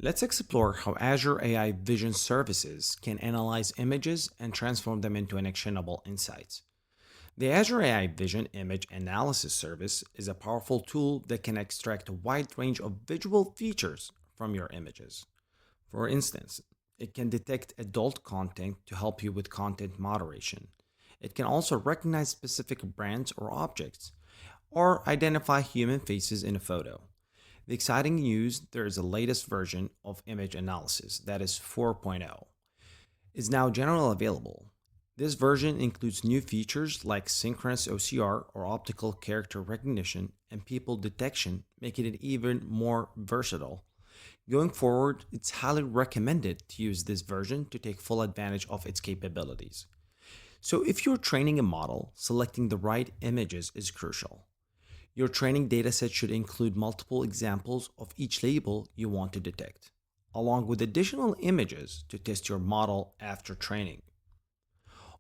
Let's explore how Azure AI Vision services can analyze images and transform them into actionable insights. The Azure AI Vision Image Analysis Service is a powerful tool that can extract a wide range of visual features from your images. For instance, it can detect adult content to help you with content moderation. It can also recognize specific brands or objects, or identify human faces in a photo. The exciting news: there is a latest version of image analysis, that is 4.0, is now generally available. This version includes new features like synchronous OCR or optical character recognition and people detection, making it even more versatile. Going forward, it's highly recommended to use this version to take full advantage of its capabilities. So, if you're training a model, selecting the right images is crucial. Your training dataset should include multiple examples of each label you want to detect, along with additional images to test your model after training.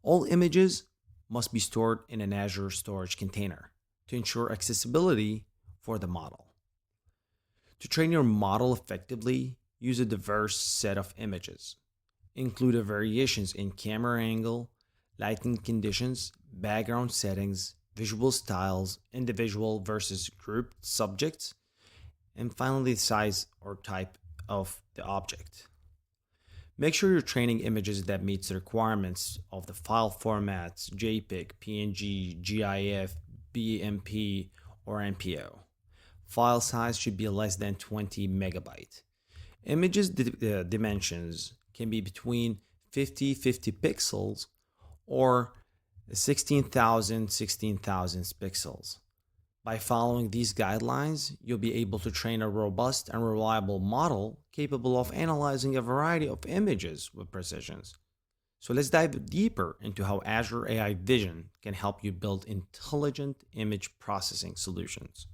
All images must be stored in an Azure storage container to ensure accessibility for the model. To train your model effectively, use a diverse set of images. Include variations in camera angle, lighting conditions, background settings, visual styles, individual versus grouped subjects, and finally the size or type of the object. Make sure you're training images that meets the requirements of the file formats JPEG, PNG, GIF, BMP, or MPO. File size should be less than 20 megabyte. Images dimensions can be between 50 pixels or 16,000 pixels. By following these guidelines, you'll be able to train a robust and reliable model capable of analyzing a variety of images with precision. So let's dive deeper into how Azure AI Vision can help you build intelligent image processing solutions.